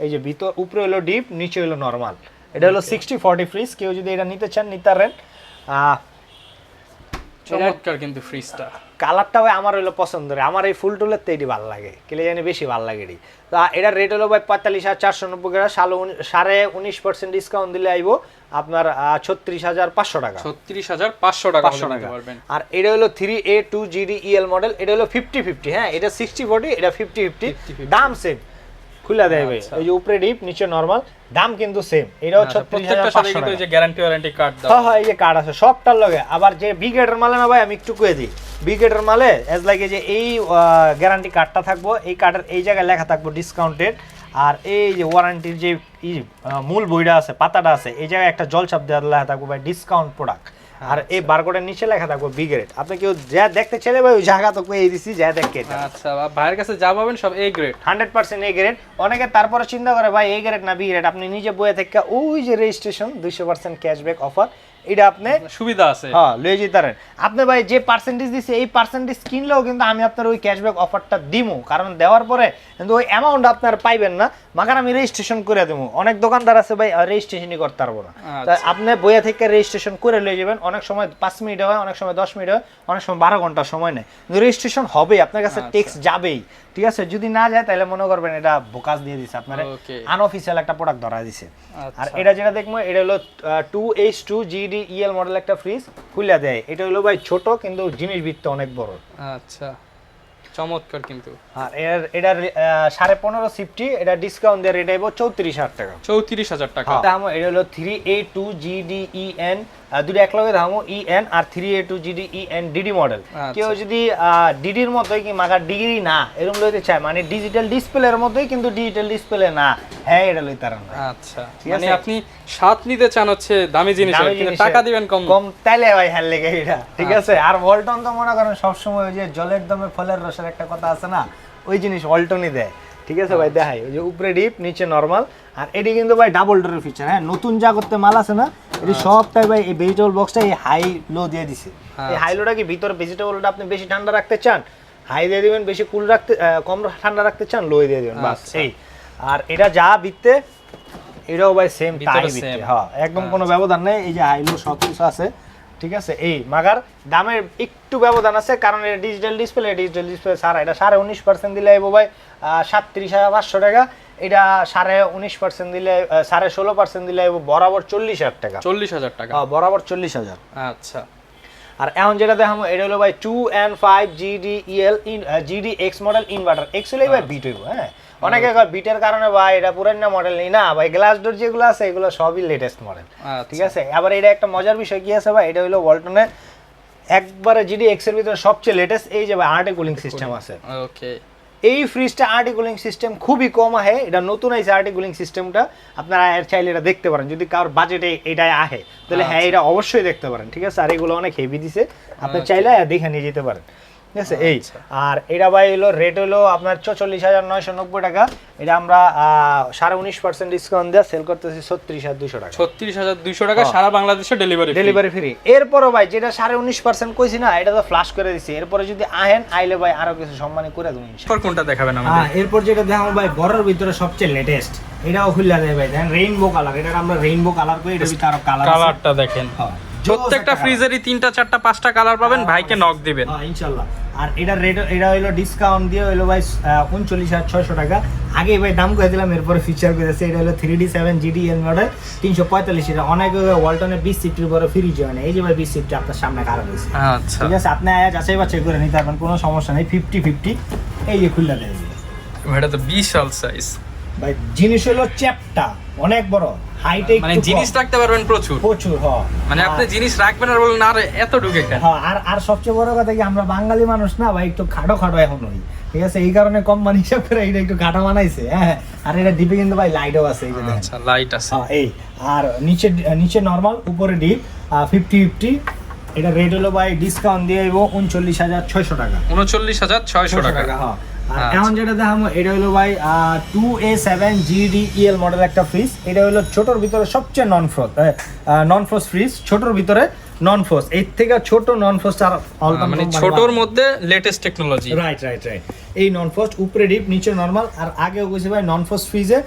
এই যে ভিতর উপরে হলো ডিপ, নিচে হলো নরমাল। এটা হলো 60/40 ফ্রিজ, কেউ যদি এটা নিতে চান নিতে পারেন। চমৎকার কিন্তু ফ্রিজটা, কালারটা ভাই আমার হলো পছন্দের, আমার এই ফুল টুলের তো এটি ভালো লাগে, কেলে জানি বেশি ভালো লাগে এটি। তো এটার রেট হলো ভাই 45,490 টাকা, 19.5% ডিসকাউন্ট দিলে আইব আপনার 36,500 টাকা। 36,500 টাকা নিতে পারবেন। আর এটা হলো 3A2 GDEL মডেল, এটা হলো 50/50। হ্যাঁ, এটা 60/40, এটা 50/50, দাম সেম। খুলে দেয় ভাই, এই যে উপরে ডিপ নিচে নরমাল, দাম কিন্তু সেম। এটাও 36,500 টাকা। এই যে গ্যারান্টি ওয়ারেন্টি কার্ড দাও। হ্যাঁ, এই যে কার্ড আছে সবটার লগে। আবার যে বিগ রেটের মালে না ভাই, আমি একটু কয়ে দিই, বিগ রেটের মালে এজ লাগে যে এই গ্যারান্টি কার্ডটা থাকবো, এই কার্ডের এই জায়গায় লেখা থাকবো ডিসকাউন্টেড। আর এই যে ওয়ারেন্টির যে মূল বইটা আছে, পাতাটা আছে, এই জায়গায় একটা জলছাপ দেওয়া লেখা থাকবো ভাই ডিসকাউন্ট প্রোডাক্ট। আর এই বারকোডের নিচে লেখা থাকবো বিগ রেট। আপনি কেউ যা দেখতে চাইলে ভাই ওই জায়গা তো কই দিছি, যা দেখে। আচ্ছা, ভাইয়ের কাছে যা পাবেন সব এ গ্রেড, 100% এ গ্রেড। অনেকে তারপরে চিন্তা করে ভাই এ গ্রেড না বি গ্রেড, আপনি নিজে বইয়ে থেকে ওই যে রেজিস্ট্রেশন 200% ক্যাশব্যাক অফার, এটা আপনি সুবিধা আছে, হ্যাঁ লয়ে যেতে পারেন। আপনি ভাই যে পার্সেন্টেজ দিছে এই পার্সেন্টেজ কিনলেও কিন্তু আমি আপনার ওই ক্যাশব্যাক অফারটা দিমু, কারণ দেওয়ার পরে কিন্তু ওই অ্যামাউন্ট আপনার পাইবেন না, মাগার আমি রেজিস্ট্রেশন করে দেবো। অনেক দোকানদার আছে ভাই রেজিস্ট্রেশনই করতে পারবো না, তাই আপনি বইয়া থেকে রেজিস্ট্রেশন করে লয়ে যাবেন। অনেক সময় 5 মিনিট হয়, অনেক সময় 10 মিনিট হয়, অনেক সময় 12 ঘন্টা সময় নেয়, কিন্তু রেজিস্ট্রেশন হবে, আপনার কাছে টেক্স যাবেই। ঠিক আছে, যদি না যায় তাহলে মনে করবেন এটা বোকাস দিয়ে দিছে, আপনার আনঅফিশিয়াল একটা প্রোডাক্ট ধরা দিছে। আর এটা যেটা দেখবো এটা হলো 2H2 GDEL মডেল একটা ফ্রিজ, খুলে দেয়। এটা হলো ভাই ছোট কিন্তু জিনিস ভিত্তি অনেক বড়। আচ্ছা, চমৎকার কিন্তু। আর এটার 15.5 সিফটি, এটা ডিসকাউন্ট দিয়ে রেট আইবো 34,000 টাকা। 34,000 টাকা। দামও এটা হলো 3A2 GDEN, দুটো এক লগে দামও EN আর 3A2 GDEN DD মডেল। কেউ যদি ডিডির মতোই কি মাগার ডিগ্রি না এরকম লইতে চায়, মানে ডিজিটাল ডিসপ্লের মতোই কিন্তু ডিজিটাল ডিসপ্লে না, হ্যাঁ এটা লইতে পারেন। আচ্ছা, মানে আপনি স্বাদ নিতে চান হচ্ছে দামি জিনিস, কিন্তু টাকা দিবেন কম কম, তাইলে ভাই হ্যাঁ লেগে এটা, ঠিক আছে। আর ওয়ালটন তো মনে করেন সবসময় ওই যে জলের দমে ফলের রসের একটা কথা আছে না, ওই জিনিস ওয়ালটনই দেয়। ঠিক আছে ভাই, দেখাই ওই যে উপরে ডিপ নিচে নরমাল। আর এটি কিন্তু ভাই ডাবল ডোরের ফিচার। হ্যাঁ, নতুন যা করতে মাল আছে না, এটি সবটাই ভাই এই ভেজিটেবল বক্সটা এই হাই লো দিয়ে দিছে। এই হাই লোটা কি ভিতরে ভেজিটেবলটা আপনি বেশি ঠান্ডা রাখতে চান, হাই দিয়ে দিবেন, বেশি কুল রাখতে কম ঠান্ডা রাখতে চান লো দিয়ে দিবেন, বাস এই। আর এটা যা বিতে এটাও ভাই সেম তাই বিতে, হ্যাঁ একদম কোনো ব্যবধান নেই। এই যে হাই লো সব কিছু আছে, ঠিক আছে। এই মাগার দামের একটু ব্যবধান আছে, কারণ এটা ডিজিটাল ডিসপ্লে ছাড়া এটা 19.5% দিলে আইবো ভাই 37,500 টাকা। এটা 19.5% দিলে 16.5% দিলে আইবো বরাবর 40,000 টাকা। 40,000 টাকা, হ্যাঁ বরাবর 40,000। আচ্ছা। আর এখন যেটা দেখাবো এটা হলো ভাই 2 and 5 GDEL GDX model inverter. Actually ভাই বিট হইব। হ্যাঁ, অনেকে কয় বিটের কারণে ভাই এটা পুরানো মডেল নেই, না ভাই গ্লাস ডোর যেগুলো আছে এগুলো সবই লেটেস্ট মডেল, ঠিক আছে। আবার এটা একটা মজার বিষয় কি আছে ভাই, এটা হলো ওয়ালটনের একবারে GDX এর ভিতরে সবচেয়ে লেটেস্ট এই যে ভাই আর্টি কুলিং সিস্টেম আছে। ওকে, এই ফ্রিজটা আর্টি কুলিং সিস্টেম খুবই কম আহে, এটা নতুন আইছে আর্টি কুলিং সিস্টেমটা। আপনারা চাইলে এটা দেখতে পারেন, যদি কারোর বাজেটে এটাই আহে তাহলে হ্যাঁ এটা অবশ্যই দেখতে পারেন, ঠিক আছে। আর এগুলো অনেক হেভি দিছে, আপনি চাইলে দেখে নিয়ে যেতে পারেন, ঠিক আছে। এই আর এটা ভাই হলো রেট হলো আপনার 44,990 টাকা। এটা আমরা 19.5% ডিসকাউন্ট দিয়ে সেল করতেছি 36,200 টাকা। 36,200 টাকা, সারা বাংলাদেশে ডেলিভারি ফ্রি। এরপরও ভাই যেটা 19.5% কইছি না, এটা তো ফ্লাশ করে দিছি। এরপরে যদি আহেন আইলে ভাই আরো কিছু সম্মানী করে দেবো ইনশাআল্লাহ। কোনটা দেখাবেন আমাদের? এরপর যেটা দেখাবো ভাই বড়র ভিতরে সবচেয়ে লেটেস্ট, এটাও খুললা দেয় ভাই, দেখেন রেইনবো কালার। এটা আমরা রেইনবো কালার করি, এটা ভিতরে আরো কালারটা দেখেন। হ্যাঁ, প্রত্যেকটা ফ্রিজেরই 3টা 4টা 5টা কালার পাবেন, ভাইকে নক দিবেন ইনশাআল্লাহ। আর এটা রেট, এটা হলো ডিসকাউন্ট দিয়ে হলো ভাই 39,600 টাকা। আগে ভাই দাম করে দিলাম, এরপরে ফিচার করে দিয়েছে। এটা হলো 3D7 GDL মডেল 345। এটা অনেক ওয়ালটনের 20 পরে ফ্রিজ হয় না। এই যে ভাই 20 আপনার সামনে খারাপ হয়েছে, আচ্ছা ঠিক আছে। আপনি যাচাই বাছাই করে নিতে পারবেন, কোনো সমস্যা নেই। 50-50 এই যে খুললা দেয় এটা তো বিশাল সাইজ ভাই। জিনিস হলো চ্যাপটা অনেক বড়, হাইটে মানে জিনিস রাখতে পারবেন প্রচুর প্রচুর। হ্যাঁ মানে আপনি জিনিস রাখবেন আর বলেন আর এত ঢুকে কেন। হ্যাঁ আর সবচেয়ে বড় কথা কি, আমরা বাঙালি মানুষ না ভাই, একটু খাটো এখন হই, ঠিক আছে। এই কারণে কোম্পানি হিসাব করে এটা একটু খাটো বানাইছে। হ্যাঁ আর এটা ডিপে কিন্তু ভাই লাইটও আছে, এই যে দেখেন। আচ্ছা লাইট আছে। হ্যাঁ এই আর নিচে নরমাল, উপরে ডিপ। 50-50 এটা রেট হলো ভাই ডিসকাউন্ট দিয়ে 39,600 টাকা। 39,600 টাকা। হ্যাঁ আর এখন যেটা দেখাবো এটা হলো ভাই 2A7 GDEL মডেল একটা ফ্রিজ। এটা হলো ছোটর ভিতরে সবচেয়ে নন ফ্রস্ট ফ্রিজ, ছোটর ভিতরে নন ফ্রস্ট। এর থেকে ছোট নন ফ্রস্ট আর মানে ছোটর মধ্যে লেটেস্ট টেকনোলজি। রাইট। এই নন ফ্রস্ট, উপরে ডিপ নিচে নরমাল। আর আগেও কইছি ভাই নন ফ্রস্ট ফ্রিজে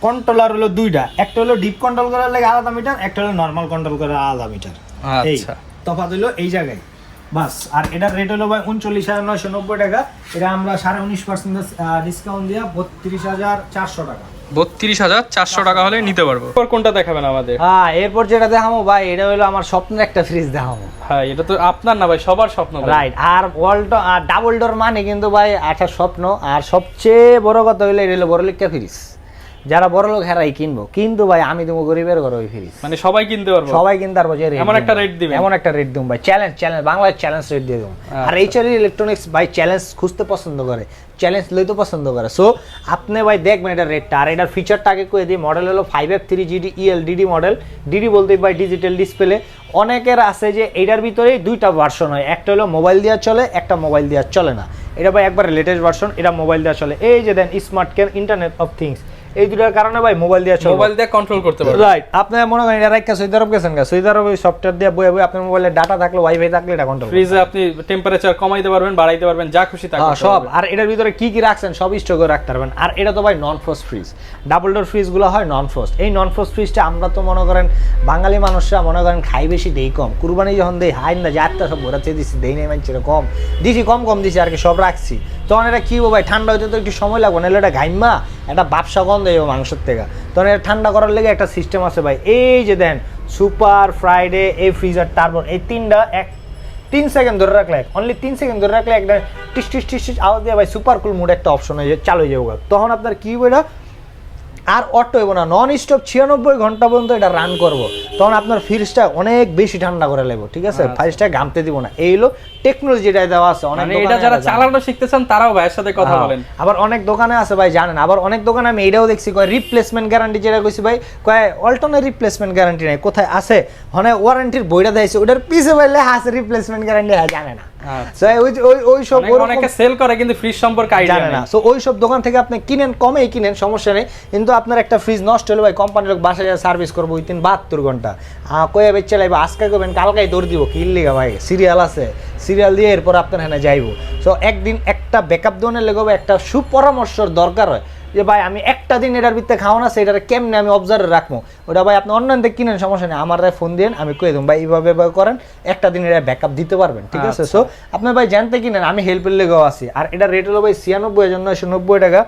কন্ট্রোলার হলো দুইটা, একটা হলো ডিপ কন্ট্রোল করার লাগে আলাদা মিটার, একটা হলো নরমাল কন্ট্রোল করার আলাদা মিটার। আচ্ছা তফাৎ হলো এই জায়গায় বাস। আর এটার রেট হলো ভাই 39,990 টাকা। এটা আমরা 19.5% ডিসকাউন্ট দিয়ে 32,400 টাকা। 32,400 টাকা হলে নিতে পারবো। এরপর কোনটা দেখাবেন আমাদের? হ্যাঁ এরপর যেটা দেখাবো ভাই, এটা হলো আমার স্বপ্নের একটা ফ্রিজ দেখাবো। হ্যাঁ এটা তো আপনার না ভাই, সবার স্বপ্ন। রাইট। আর ওয়ালটন আর ডাবল ডোর মানে কিন্তু ভাই একটা স্বপ্ন। আর সবচেয়ে বড় কথা হইলো এটা হলো বড়লোকের ফ্রিজ। যারা বড় লোক হেরাই কিনবো, কিন্তু ভাই আমি তুমি গরিবের ঘরে ওই ফ্রিজ মানে সবাই কিনতে পারবো, সবাই কিনতে পারবো। যে এমন একটা রেট দিবেন, এমন একটা রেট দিবেন ভাই, চ্যালেঞ্জ বাংলায় চ্যালেঞ্জ রেট দিয়ে দেবো। আর এইচআর ইলেকট্রনিক্স ভাই চ্যালেঞ্জ খুঁজতে পছন্দ করে, চ্যালেঞ্জ লইতে পছন্দ করে। সো আপনি ভাই দেখবেন এটা রেটটা। আর এটার ফিচারটা আগে কয়ে দিই। মডেল হলো 5F3 GDEL DD model. DD বলতে ভাই ডিজিটাল ডিসপ্লে। অনেকের আছে যে এটার ভিতরেই দুইটা ভার্সন হয়, একটা হলো মোবাইল দেওয়া চলে, একটা মোবাইল দেওয়া চলে না। এটা ভাই একবারে লেটেস্ট ভার্সন, এটা মোবাইল দেওয়া চলে। এই যে দেন স্মার্ট কেন, ইন্টারনেট অফ থিংস, এই দুটার কারণে ভাই মোবাইল দিয়ে চলে, মোবাইল দিয়ে কন্ট্রোল করতে পারবেন। রাইট। আপনি মনে করেন এটা রাখা সৌদি আরব গেছেন, সৌদি আরব ওই সফটওয়্যার দিয়ে বই আপনার মোবাইলে ডাটা থাকলে, ওয়াইফাই থাকলে এটা কন্ট্রোল। ফ্রিজে আপনি টেম্পারেচার কমাইতে পারবেন, বাড়াইতে পারবেন, যা খুশি তা করতে সব। পারবেন। আর এটার ভিতরে কি রাখছেন সব স্টক করে রাখতে পারবেন। আর এটা তো ভাই non frost fridge. Double door ফ্রিজগুলো হয় নন ফ্রস্ট। এই নন ফ্রস্ট ফ্রিজটা আমরা তো মনে করেন বাঙালি মানুষরা মনে করেন খাই বেশি, দেই কম। কুরবানি যখন দেই হাই না, যারটা সব ভরাতে দিছি, দেই নাই মানছে কম দিছি, কম দিছি আর কি, সব রাখছি। তখন এটা কি ভাই ঠান্ডা হইতে তো একটু সময় লাগবে, নাহলে এটা ঘাইমা একটা বাপসা গন্ধ হইব মাংসের থেকে। তখন এটা ঠান্ডা করার লেগে একটা সিস্টেম আছে ভাই। এই যে দেন সুপার, ফ্রাইডে, এই ফ্রিজার, টার্বন, এই 3 সেকেন্ড ধরে রাখলে, অনলি 3 সেকেন্ড ধরে রাখলে একটা টিস টিস টিস টিস আওয়াজ দিয়ে ভাই সুপার কুল মুড একটা অপশন হয়ে চালু হয়ে যাবে। তখন আপনার কি হবে, এটা আর অটো হইব না, নন স্টপ 96 ঘন্টা পর্যন্ত এটা রান করবো। তখন আপনার ফ্রিজটা অনেক বেশি ঠান্ডা করে লাগবে, ঠিক আছে। ফ্রিজটা ঘামতে দিব না। এই হলো টেকনোলজি যেটা দেওয়া আছে। অনেক এটা যারা চালানো শিখতেছেন তারাও ভাইয়ের সাথে কথা বলেন। আবার অনেক দোকানে আছে ভাই জানেন, আবার অনেক দোকানে আমি এটাও দেখছি কয় রিপ্লেসমেন্ট গ্যারান্টি, যেটা কইছি ভাই কয় ওলটনের রিপ্লেসমেন্ট গ্যারান্টি নাই। কোথায় আছে মানে ওয়ারেন্টির বইটা দিয়েছে, ওটার পিছে ভাই লেখা আছে রিপ্লেসমেন্ট গ্যারান্টি, জানে না। সো ওই সব অনেকে সেল করে কিন্তু ফ্রিজ সম্পর্কে আইডিয়া জানে না। সো ওই সব দোকান থেকে আপনি কিনেন, কমেই কিনেন, সমস্যা নেই। কিন্তু আপনার একটা ফ্রিজ নষ্ট হলে ভাই কোম্পানির লোক বাসায় সার্ভিস করবো উইথিন 72 ঘন্টা। কয়ে বেচে লাইব, আজকে করবেন কালকাই দৌড় দিব, কি লিগা ভাই সিরিয়াল আছে, সিরিয়াল দিয়ে এরপর আপনার হ্যাঁ যাইব। সো একদিন একটা ব্যাকআপ দোনের লেগে একটা সুপরামর্শর দরকার হয় যে ভাই আমি একটা দিন এটার ভিতরে খাওয়া না, সেটার কেমনে আমি অবজার্ভে রাখবো। ওটা ভাই আপনি অনলাইন থেকে কিনেন, সমস্যা নেই, আমার ফোন দিন, আমি কয়ে দেবো ভাই এইভাবে করেন, একটা দিন এটা ব্যাকআপ দিতে পারবেন, ঠিক আছে। সো আপনার ভাই জানতে কিনেন, আমি হেল্পের লেগেও আছি। আর এটা রেট হলো ভাই 96,990 টাকা।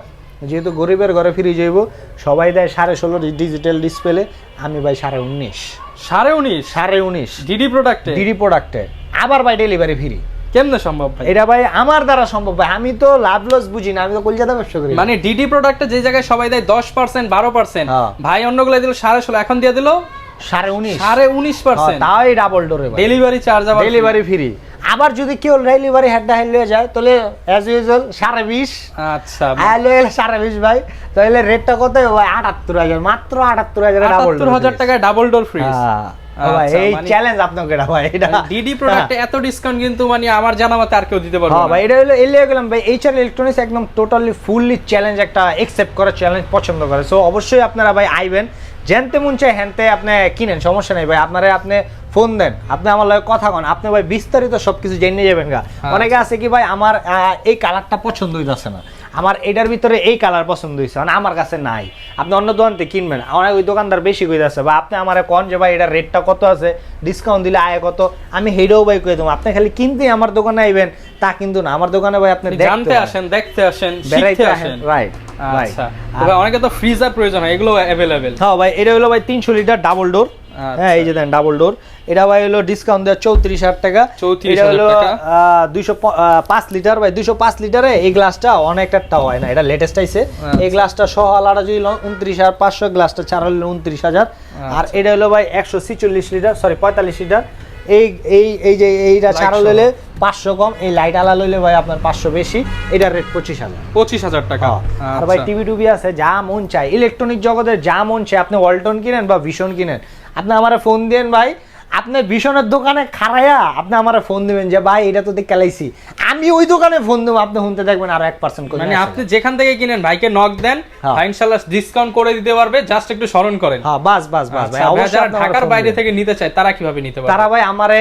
যেহেতু গরিবের ঘরে ফিরে যাইব, সবাই দেয় 16.5 ডিজিটাল ডিসপ্লে, আমি ভাই 19.5 19.5 ডিডি প্রোডাক্টে আবার ভাই ডেলিভারি ফ্রি। কেমনে সম্ভব ভাই? এটা ভাই আমার দ্বারা সম্ভব ভাই, আমি তো লাভ লস বুঝি না, আমি তো কলকাতা ব্যবসা করি। মানে ডিডি প্রোডাক্টে যে জায়গায় সবাই দেয় 10% 12%, ভাই অন্যগুলো দিল 16.5, এখন দিয়ে দিল 19.5%। তাই ডাবল ডোরে ডেলিভারি চার্জ, আবার ডেলিভারি ফ্রি। আবার যদি কেউ ডেলিভারি হেড হয়ে যায় তাহলে অ্যাজ ইউজুয়াল 20.5। আচ্ছা 20.5 ভাই, তাহলে রেটটা কত ভাই? 78,000, মাত্র 78,000 ডাবল ডোর, 78,000 টাকায় ডাবল ডোর ফ্রিজ। এই চ্যালেঞ্জ আপনাকে ভাই, এটা ডিডি প্রোডাক্টে এত ডিসকাউন্ট কিন্তু মানে আমার জানা মতে আর কেউ দিতে পারবে না ভাই। এটা হলো এলিয়ে গেলাম ভাই, এইচআর ইলেকট্রনিক্স একদম টোটালি ফুললি চ্যালেঞ্জ একটা একসেপ্ট করে, চ্যালেঞ্জ পছন্দ করে। সো অবশ্যই আপনারা ভাই আইবেন, জানতে মন চাই হ্যানতে আপনি কিনেন, সমস্যা নেই ভাই। আপনারা আপনি ফোন দেন, আপনি আমার লগে কথা কন, আপনি ভাই বিস্তারিত সবকিছু জেনে যাবেন গা। অনেকে আছে কি ভাই আমার এই কালারটা পছন্দ হইতাছে না, আমার এটার ভিতরে এই কালার পছন্দ হয়েছে, মানে আমার কাছে নাই, আপনি অন্য দোকান থেকে কিনবেন, আমার ওই দোকানদার বেশি কই আছে, বা আপনি আমার কোন যে ভাই এটার রেটটা কত আছে, ডিসকাউন্ট দিলে আয় কত, আমি হেডেও ভাই কই দেবো। আপনি খালি কিনতেই আমার দোকানে আইবেন তা কিন্তু না, আমার দোকানে ভাই আপনি জানতে আসেন, দেখতে আসেন, শিখতে আসেন। রাইট। আচ্ছা তবে অনেকে তো ফ্রিজার প্রয়োজন হয়, এগুলো अवेलेबल। হ্যাঁ ভাই, এটা হলো ভাই 300 লিটার ডাবল ডোর। হ্যাঁ এই যে দেন ডাবল ডোর, এটা ভাই হলো ডিসকাউন্ট দেওয়া 34,000 টাকা। এটা হলো 205 লিটার ভাই, 205 লিটারে এই গ্লাসটা অনেকটা হয় না, এটা লেটেস্ট আইছে। এই গ্লাসটা সহ আলাদা যদি 29,500, গ্লাসটা ছাড়া হলো 29,000। আর এটা হলো ভাই 146 লিটার, সরি 45 লিটার। এই যে এইটা ছাড়া লইলে 500 কম, এই লাইট আলা লইলে ভাই আপনার 500 বেশি, এটার রেট 25,000 টাকা। আর ভাই টিভি টুবি আছে, যা মন চাই ইলেকট্রনিক জগতে, যা মন চাই আপনি ওয়ালটন কিনেন বা ভিশন কিনেন, আপনি আমারে ফোন দেন ভাই, আপনি ভিশনের দোকানে খাড়াইয়া আপনি আমারে ফোন দিবেন যে ভাই এটা তো দেখে লাইছি, আমি ওই দোকানে ফোন দেবো, আপনি শুনতে দেখবেন আরো 1% করে। মানে আপনি যেখান থেকে কিনেন ভাইকে নক দেন, ভাই ইনশাআল্লাহ ডিসকাউন্ট করে দিতে পারবে, জাস্ট একটু স্মরণ করেন। হ্যাঁ বাস ভাই। অবশ্যই ঢাকার বাইরে থেকে নিতে চায় তারা কিভাবে নিতে পারবে? তারা ভাই আমারে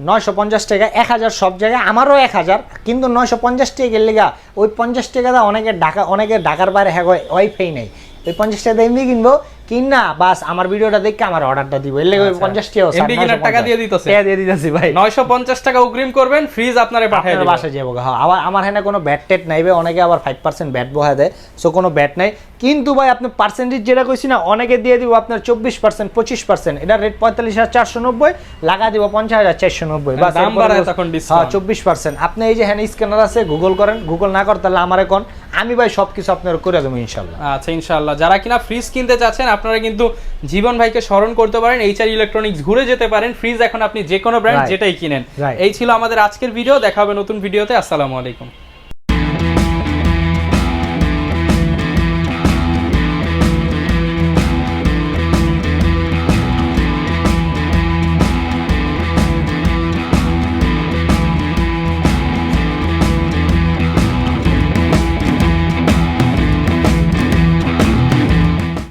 950 টাকা, 1000 সব জায়গায়, আমারও 1000, কিন্তু 950 টাকা গেলে ওই 50 টাকা দা অনেকে ঢাকার বাইরে হ্যাঁ ওয়াইফাই নেই, ওই 50 টাকা এমনি কিনবো কিনা বাস আমার ভিডিওটা দেখে আমার অর্ডারটা দিব, এর লাগি 50 টাকা দিয়ে দিতেছি ভাই। 950 টাকা অগ্রিম করবেন, ফ্রিজ আপনারে পাঠিয়ে দেব, বাসায় যাবো। হ্যাঁ আমার হ্যাঁ কোনো ব্যাট টেট নাই ভাই, অনেকে আবার 5% ব্যাট বহায় দেয়, সো কোনো ব্যাট নাই। কিন্তু ভাই আপনি পার্সেন্টেজ যেটা কইছি না, অনেকে দিয়ে দিব আপনার 24%, 25%, এটা রেট 45,490, লাগা দিব 50,490, বাস দাম বাড়ায় তখন ডিসকাউন্ট। 24%। আপনি এই যে হ্যাঁ স্ক্যানার আছে, গুগল করেন, গুগল না করতে তাহলে আমারে কোন, আমি ভাই সবকিছু আপনার করে দেবো ইনশাআল্লাহ। আচ্ছা ইনশাআল্লাহ, যারা কিনা ফ্রিজ কিনতে চাচ্ছেন আপনারা কিন্তু জীবন ভাইকে স্মরণ করতে পারেন, এইচআর ইলেকট্রনিক্স ঘুরে যেতে পারেন। ফ্রিজ এখন আপনি যে কোনো ব্র্যান্ড যেটাই কিনেন। এই ছিল আমাদের আজকের ভিডিও, দেখা হবে নতুন ভিডিওতে। আসসালামু আলাইকুম।